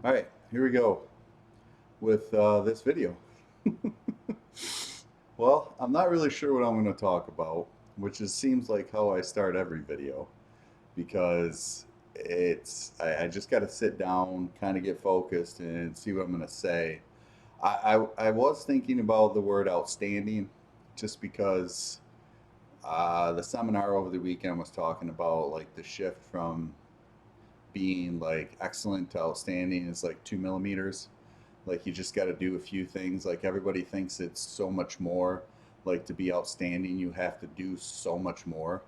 All right, here we go with this video. Well, I'm not really sure what I'm going to talk about, which is seems like how I start every video because I just got to sit down, kind of get focused, and see what I'm going to say. I was thinking about the word outstanding, just because the seminar over the weekend was talking about like the shift from being like excellent to outstanding is like 2 millimeters. Like you just got to do a few things. Like everybody thinks it's so much more. Like to be outstanding, you have to do so much more.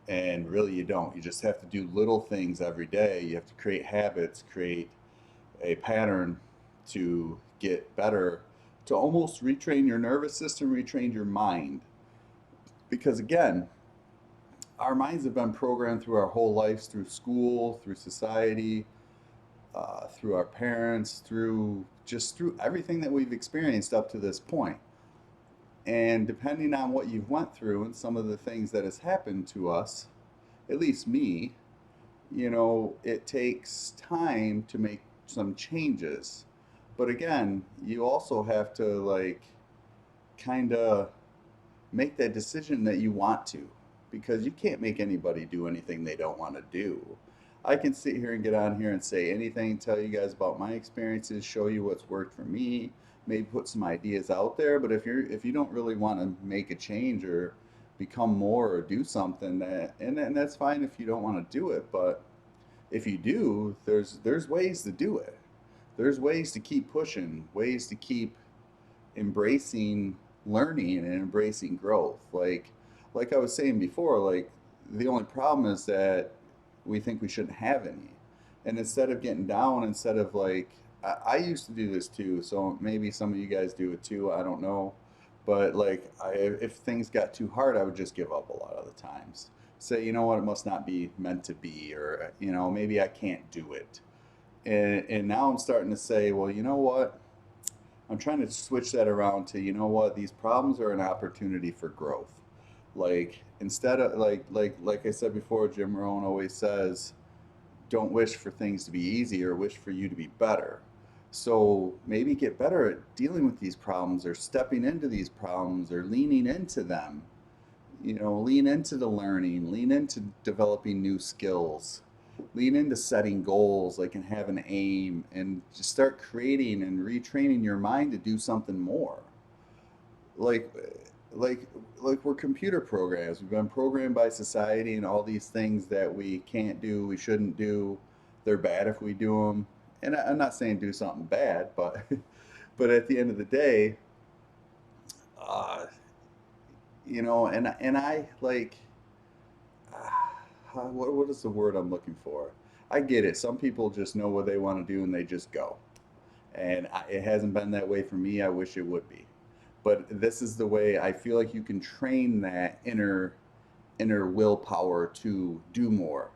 And really, you don't. You just have to do little things every day. You have to create habits, create a pattern to get better, to almost retrain your nervous system, retrain your mind. Because again, our minds have been programmed through our whole lives, through school, through society, through our parents, through everything that we've experienced up to this point. And depending on what you've went through and some of the things that has happened to us, at least me, it takes time to make some changes. But again, you also have to like kind of make that decision that you want to, because you can't make anybody do anything they don't want to do. I can sit here and get on here and say anything, tell you guys about my experiences, show you what's worked for me, maybe put some ideas out there, but if you don't really want to make a change or become more or do something, and that's fine if you don't want to do it, but if you do, there's ways to do it. There's ways to keep pushing, ways to keep embracing learning and embracing growth. Like I was saying before, like the only problem is that we think we shouldn't have any. And instead of getting down, instead of like I used to do this too, so maybe some of you guys do it too, I don't know. But like if things got too hard, I would just give up a lot of the times. Say, you know what, it must not be meant to be, or maybe I can't do it. And now I'm starting to say, well, you know what? I'm trying to switch that around to, you know what, these problems are an opportunity for growth. Like instead of like I said before, Jim Rohn always says, don't wish for things to be easy or wish for you to be better. So maybe get better at dealing with these problems or stepping into these problems or leaning into them. Lean into the learning, lean into developing new skills, lean into setting goals, like and have an aim, and just start creating and retraining your mind to do something more. Like, like, like we're computer programs. We've been programmed by society and all these things that we can't do, we shouldn't do. They're bad if we do them. And I'm not saying do something bad, but but at the end of the day, uh, and I like what is the word I'm looking for? I get it. Some people just know what they want to do and they just go. And it hasn't been that way for me. I wish it would be. But this is the way I feel like you can train that inner willpower to do more.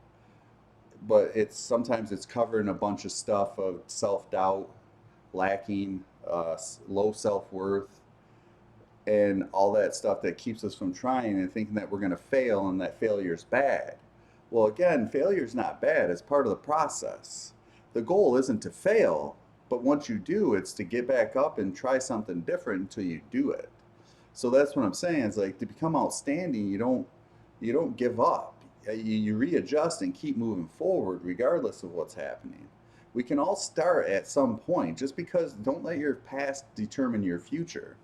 But it's sometimes it's covered in a bunch of stuff of self-doubt, lacking, low self-worth, and all that stuff that keeps us from trying and thinking that we're going to fail and that failure is bad. Well, again, failure is not bad. It's part of the process. The goal isn't to fail, but once you do, it's to get back up and try something different until you do it. So that's what I'm saying. It's like to become outstanding, you don't give up. You readjust and keep moving forward regardless of what's happening. We can all start at some point. Just because don't let your past determine your future.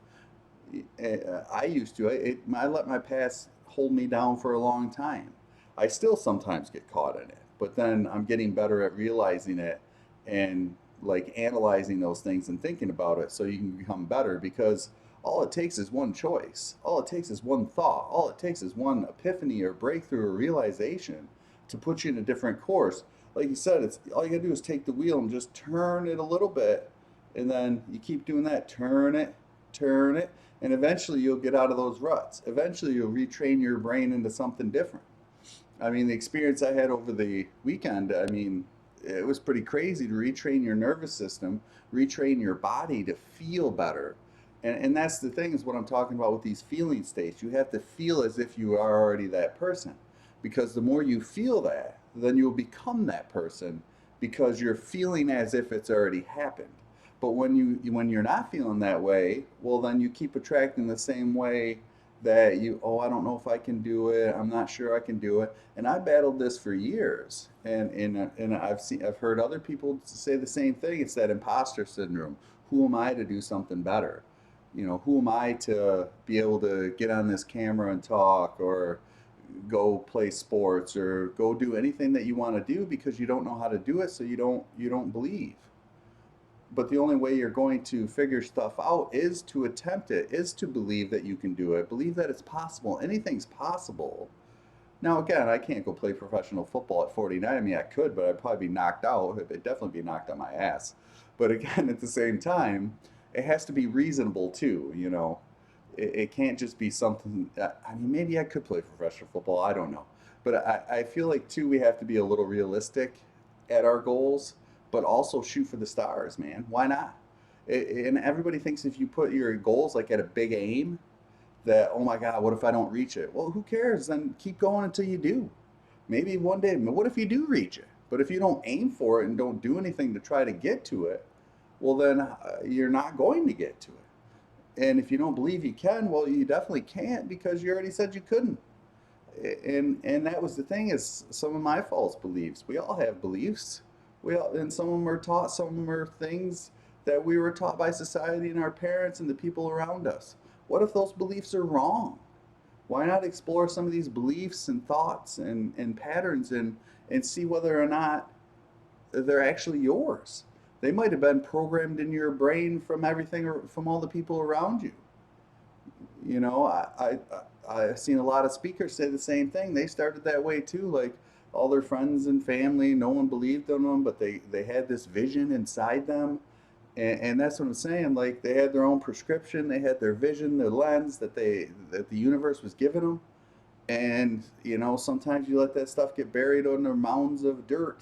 I used to. I let my past hold me down for a long time. I still sometimes get caught in it, but then I'm getting better at realizing it and like analyzing those things and thinking about it so you can become better, because all it takes is one choice. All it takes is one thought. All it takes is one epiphany or breakthrough or realization to put you in a different course. Like you said, it's all you gotta do is take the wheel and just turn it a little bit, and then you keep doing that, turn it, and eventually you'll get out of those ruts. Eventually you'll retrain your brain into something different. I mean, the experience I had over the weekend, I mean, it was pretty crazy to retrain your nervous system, retrain your body to feel better. And that's the thing, is what I'm talking about with these feeling states. You have to feel as if you are already that person. Because the more you feel that, then you'll become that person. because you're feeling as if it's already happened. But when you're not feeling that way, well, then you keep attracting the same way that you, oh, I don't know if I can do it. I'm not sure I can do it. And I battled this for years, and I've heard other people say the same thing. It's that imposter syndrome. Who am I to do something better? Who am I to be able to get on this camera and talk, or go play sports, or go do anything that you want to do, because you don't know how to do it, so you don't believe. But the only way you're going to figure stuff out is to attempt it, is to believe that you can do it, believe that it's possible. Anything's possible. Now, again, I can't go play professional football at 49. I mean, I could, but I'd probably be knocked out. I'd definitely be knocked on my ass. But again, at the same time, it has to be reasonable too. It can't just be something. I mean, maybe I could play professional football. I don't know. But I feel like too, we have to be a little realistic at our goals, but also shoot for the stars, man. Why not? And everybody thinks if you put your goals like at a big aim, that, oh my God, what if I don't reach it? Well, who cares? Then keep going until you do. Maybe one day, what if you do reach it? But if you don't aim for it and don't do anything to try to get to it, well, then you're not going to get to it. And if you don't believe you can, well, you definitely can't, because you already said you couldn't. And that was the thing, is some of my false beliefs. We all have beliefs. And some of them are taught, some of them are things that we were taught by society and our parents and the people around us. What if those beliefs are wrong? Why not explore some of these beliefs and thoughts and patterns, and see whether or not they're actually yours? They might have been programmed in your brain from everything, from all the people around you. I've seen a lot of speakers say the same thing. They started that way too. Like, all their friends and family, no one believed in them, but they had this vision inside them. And that's what I'm saying. Like, they had their own prescription, they had their vision, their lens that the universe was giving them. And sometimes you let that stuff get buried under mounds of dirt.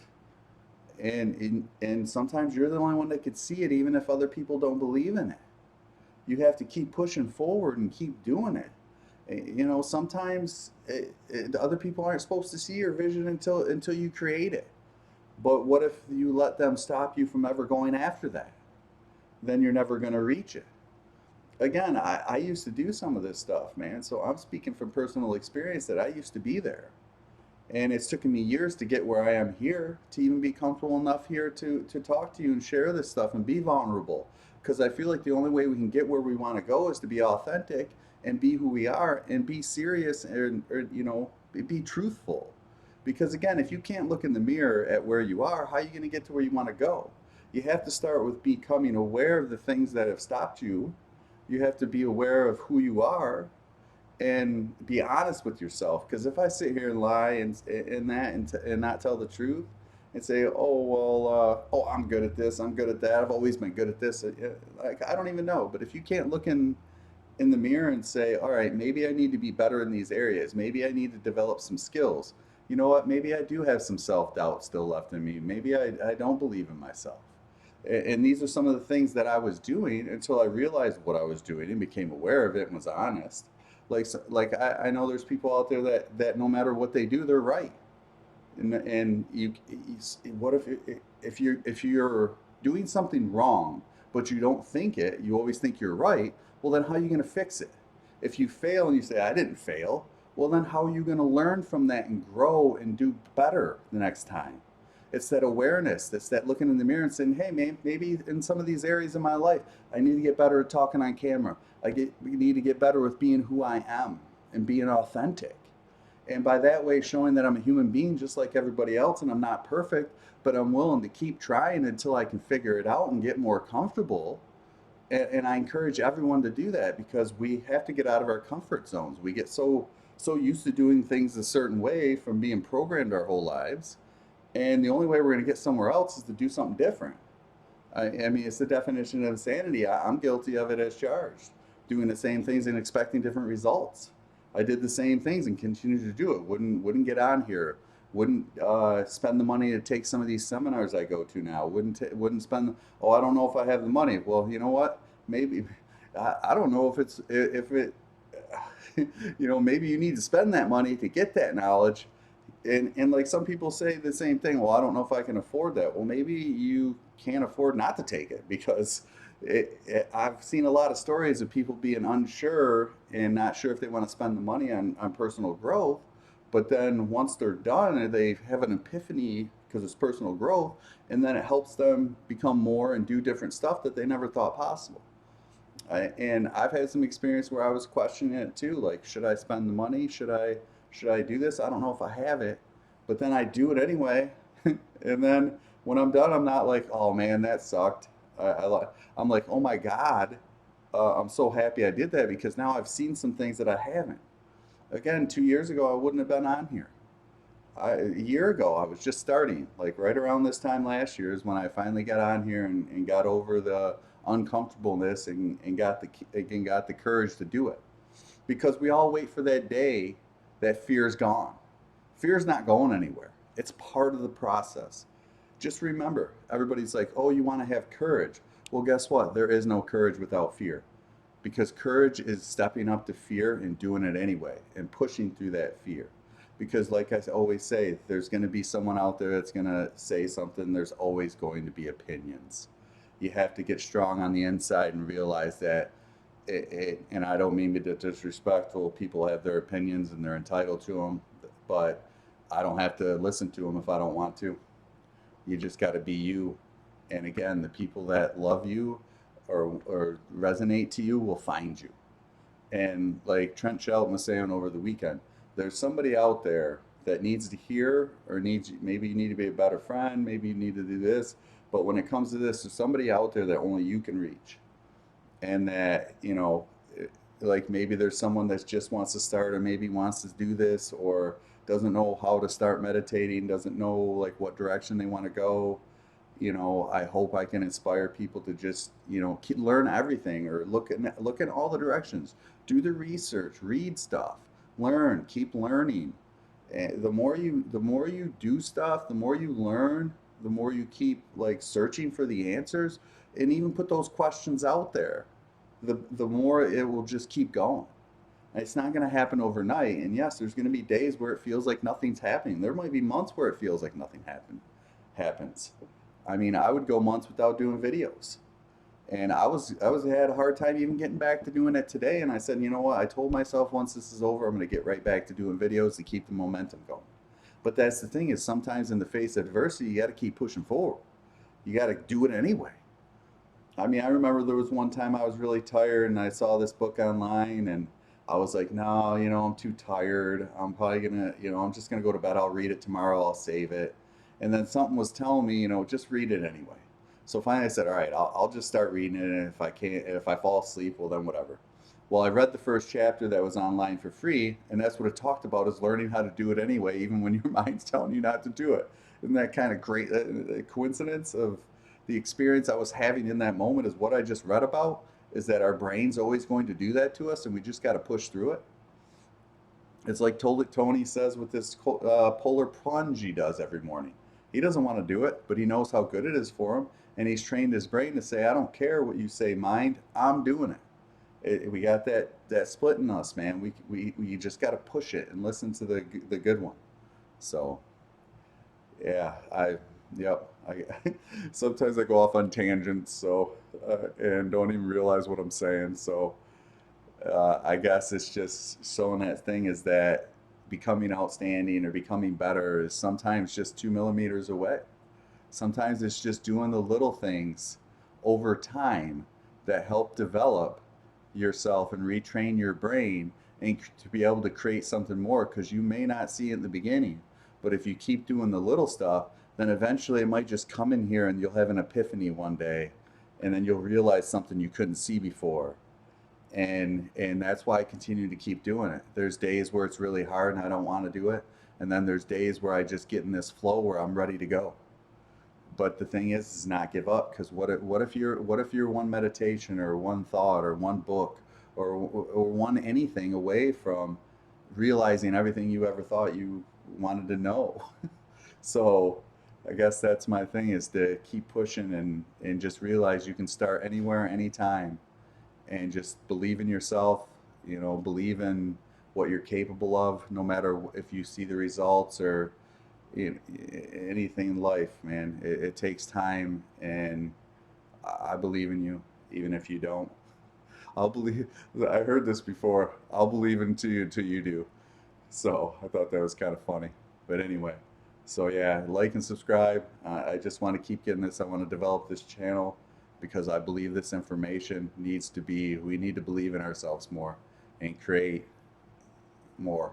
And sometimes you're the only one that could see it, even if other people don't believe in it. You have to keep pushing forward and keep doing it. Sometimes other people aren't supposed to see your vision until you create it. But what if you let them stop you from ever going after that? Then you're never going to reach it. Again, I used to do some of this stuff, man. So I'm speaking from personal experience, that I used to be there. And it's taken me years to get where I am here, to even be comfortable enough here to talk to you and share this stuff and be vulnerable. Because I feel like the only way we can get where we want to go is to be authentic and be who we are and be serious, and be truthful. Because again, if you can't look in the mirror at where you are, how are you going to get to where you want to go? You have to start with becoming aware of the things that have stopped you. You have to be aware of who you are, and be honest with yourself. Because if I sit here and lie and not tell the truth, and say, oh well, oh, I'm good at this, I'm good at that, I've always been good at this, like, I don't even know. But if you can't look in the mirror and say, all right, maybe I need to be better in these areas, maybe I need to develop some skills. You know what? Maybe I do have some self doubt still left in me. Maybe I don't believe in myself. And these are some of the things that I was doing until I realized what I was doing and became aware of it and was honest. Like I know there's people out there that no matter what they do, they're right. And what if you're doing something wrong, but you don't think it, you always think you're right. Well, then how are you going to fix it? If you fail and you say, I didn't fail, well, then how are you going to learn from that and grow and do better the next time? It's that awareness. It's that looking in the mirror and saying, hey, man, maybe in some of these areas of my life, I need to get better at talking on camera. Need to get better with being who I am and being authentic. And by that way, showing that I'm a human being just like everybody else, and I'm not perfect, but I'm willing to keep trying until I can figure it out and get more comfortable. And I encourage everyone to do that, because we have to get out of our comfort zones. We get so used to doing things a certain way from being programmed our whole lives. And the only way we're going to get somewhere else is to do something different. I mean, it's the definition of insanity. I'm guilty of it as charged, doing the same things and expecting different results. I did the same things and continued to do it. Wouldn't get on here. Wouldn't spend the money to take some of these seminars I go to now. Wouldn't spend. Oh, I don't know if I have the money. Well, you know what? Maybe I don't know if it. Maybe you need to spend that money to get that knowledge. And like some people say the same thing. Well, I don't know if I can afford that. Well, maybe you can't afford not to take it because I've seen a lot of stories of people being unsure and not sure if they want to spend the money on personal growth. But then once they're done, they have an epiphany because it's personal growth, and then it helps them become more and do different stuff that they never thought possible. And I've had some experience where I was questioning it too, like should I spend the money? Should I do this? I don't know if I have it, but then I do it anyway. And then when I'm done, I'm not like, oh man, that sucked. I'm like, oh my God, I'm so happy I did that because now I've seen some things that I haven't. Again, 2 years ago, I wouldn't have been on here. A year ago, I was just starting. Like right around this time last year is when I finally got on here and got over the uncomfortableness and got the courage to do it. Because we all wait for that day that fear's gone. Fear's not going anywhere. It's part of the process. Just remember, everybody's like, oh, you want to have courage. Well, guess what? There is no courage without fear. Because courage is stepping up to fear and doing it anyway and pushing through that fear. Because, like I always say, there's going to be someone out there that's going to say something. There's always going to be opinions. You have to get strong on the inside and realize that and I don't mean to be disrespectful. People have their opinions and they're entitled to them, but I don't have to listen to them if I don't want to. You just got to be you. And again, the people that love you or resonate to you will find you. And like Trent Shelton was saying over the weekend, there's somebody out there that needs to hear or needs, maybe you need to be a better friend, maybe you need to do this. But when it comes to this, there's somebody out there that only you can reach. And that, like maybe there's someone that just wants to start or maybe wants to do this or doesn't know how to start meditating, doesn't know like what direction they want to go. I hope I can inspire people to just, learn everything or look at all the directions, do the research, read stuff, learn, keep learning. And the more you do stuff, the more you learn, the more you keep like searching for the answers and even put those questions out there, the more it will just keep going. And it's not going to happen overnight. And yes, there's going to be days where it feels like nothing's happening. There might be months where it feels like nothing happens. I mean, I would go months without doing videos. And I had a hard time even getting back to doing it today. And I said, you know what? I told myself once this is over, I'm going to get right back to doing videos to keep the momentum going. But that's the thing is sometimes in the face of adversity, you got to keep pushing forward. You got to do it anyway. I mean, I remember there was one time I was really tired and I saw this book online and I was like, no, I'm too tired. I'm probably gonna, I'm just gonna go to bed. I'll read it tomorrow. I'll save it. And then something was telling me, just read it anyway. So finally I said, all right, I'll just start reading it. And if I can't, if I fall asleep, well, then whatever. Well, I read the first chapter that was online for free, and that's what it talked about is learning how to do it anyway, even when your mind's telling you not to do it. Isn't that kind of great coincidence of the experience I was having in that moment is what I just read about, is that our brain's always going to do that to us, and we just got to push through it. It's like Tony says with this polar plunge he does every morning. He doesn't want to do it, but he knows how good it is for him, and he's trained his brain to say, "I don't care what you say, mind. I'm doing it." We got that split in us, man. We just got to push it and listen to the good one. So yeah, yep. Sometimes I go off on tangents, so and don't even realize what I'm saying. So I guess it's just showing that thing is that becoming outstanding or becoming better is sometimes just 2 millimeters away. Sometimes it's just doing the little things over time that help develop yourself and retrain your brain and to be able to create something more because you may not see it in the beginning. But if you keep doing the little stuff, then eventually it might just come in here and you'll have an epiphany one day and then you'll realize something you couldn't see before. And that's why I continue to keep doing it. There's days where it's really hard and I don't want to do it. And then there's days where I just get in this flow where I'm ready to go. But the thing is not give up because what if you're one meditation or one thought or one book or one anything away from realizing everything you ever thought you wanted to know. So I guess that's my thing is to keep pushing and just realize you can start anywhere anytime and just believe in yourself, believe in what you're capable of, no matter if you see the results or anything in life, man. It takes time, and I believe in you, even if you don't. I'll believe. I heard this before. I'll believe into you until you do. So I thought that was kind of funny. But anyway, so yeah, like and subscribe. I just want to keep getting this. I want to develop this channel because I believe this information needs to be, we need to believe in ourselves more and create more.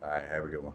All right, have a good one.